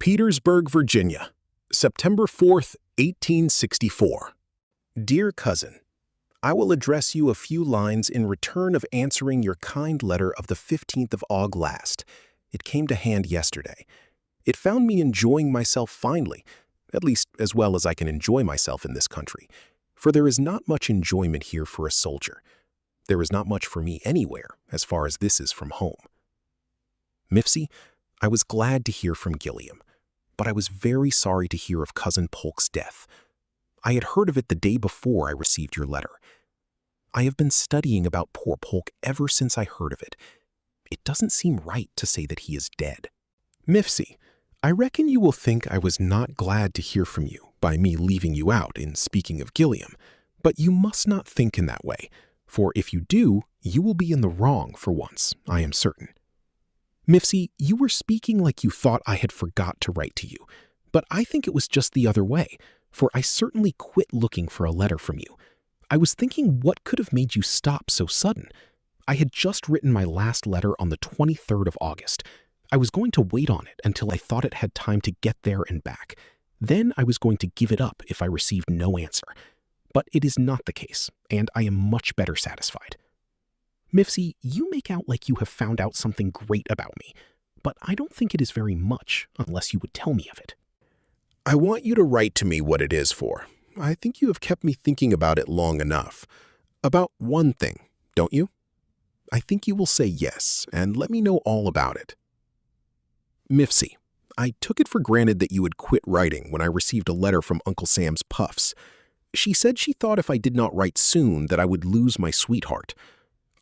Petersburg, Virginia, September 4th, 1864. Dear cousin, I will address you a few lines in return of answering your kind letter of the 15th of August last. It came to hand yesterday. It found me enjoying myself finely, at least as well as I can enjoy myself in this country, for there is not much enjoyment here for a soldier. There is not much for me anywhere, as far as this is from home. Mifsie, I was glad to hear from Gilliam, but I was very sorry to hear of cousin Polks' death. I had heard of it the day before I received your letter. I have been studying about poor Polk ever since I heard of it. It doesn't seem right to say that he is dead. Mifsie, I reckon you will think I was not glad to hear from you by me leaving you out in speaking of Gilliam, but you must not think in that way, for if you do, you will be in the wrong for once, I am certain. Mifsie, you were speaking like you thought I had forgot to write to you, but I think it was just the other way, for I certainly quit looking for a letter from you. I was thinking what could have made you stop so sudden. I had just written my last letter on the 23rd of August. I was going to wait on it until I thought it had time to get there and back. Then I was going to give it up if I received no answer. But it is not the case, and I am much better satisfied. Mifsie, you make out like you have found out something great about me, but I don't think it is very much unless you would tell me of it. I want you to write to me what it is for. I think you have kept me thinking about it long enough. About one thing, don't you? I think you will say yes, and let me know all about it. Mifsie, I took it for granted that you had quit writing when I received a letter from Uncle Sam's puffs. She said she thought if I did not write soon that I would lose my sweetheart.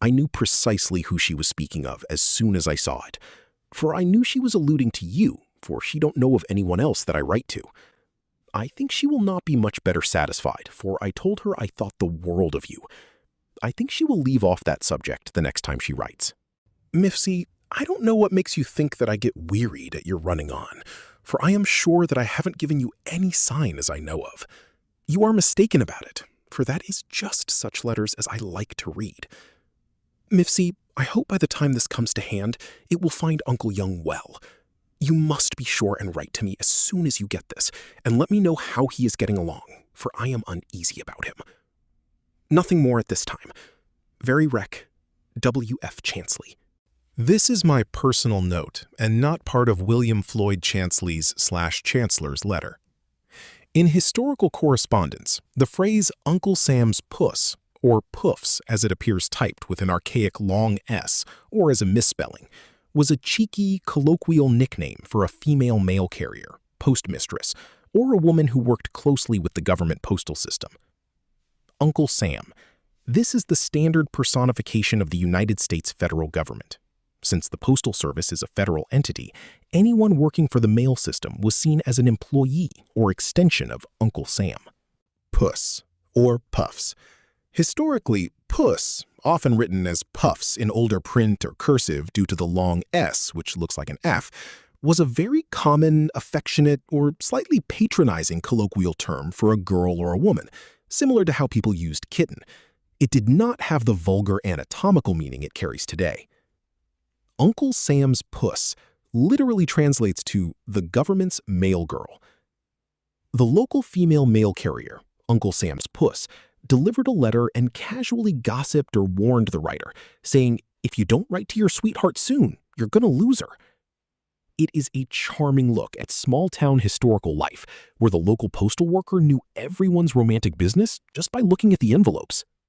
I knew precisely who she was speaking of as soon as I saw it, for I knew she was alluding to you, for she don't know of anyone else that I write to. I think she will not be much better satisfied, for I told her I thought the world of you. I think she will leave off that subject the next time she writes. Mifsie, I don't know what makes you think that I get wearied at your running on, for I am sure that I haven't given you any sign as I know of. You are mistaken about it, for that is just such letters as I like to read. Mifsie, I hope by the time this comes to hand, it will find Uncle Young well. You must be sure and write to me as soon as you get this, and let me know how he is getting along, for I am uneasy about him. Nothing more at this time. Very rec, W.F. Chansley. This is my personal note, and not part of William Floyd Chansley's/Chancellor's letter. In historical correspondence, the phrase Uncle Sam's puss, or puffs as it appears typed with an archaic long S or as a misspelling, was a cheeky, colloquial nickname for a female mail carrier, postmistress, or a woman who worked closely with the government postal system. Uncle Sam. This is the standard personification of the United States federal government. Since the Postal Service is a federal entity, anyone working for the mail system was seen as an employee or extension of Uncle Sam. Puss, or puffs. Historically, puss, often written as puffs in older print or cursive due to the long S, which looks like an F, was a very common, affectionate, or slightly patronizing colloquial term for a girl or a woman, similar to how people used kitten. It did not have the vulgar anatomical meaning it carries today. Uncle Sam's puss literally translates to the government's mail girl. The local female mail carrier, Uncle Sam's puss, delivered a letter and casually gossiped or warned the writer, saying, if you don't write to your sweetheart soon, you're gonna lose her. It is a charming look at small-town historical life, where the local postal worker knew everyone's romantic business just by looking at the envelopes.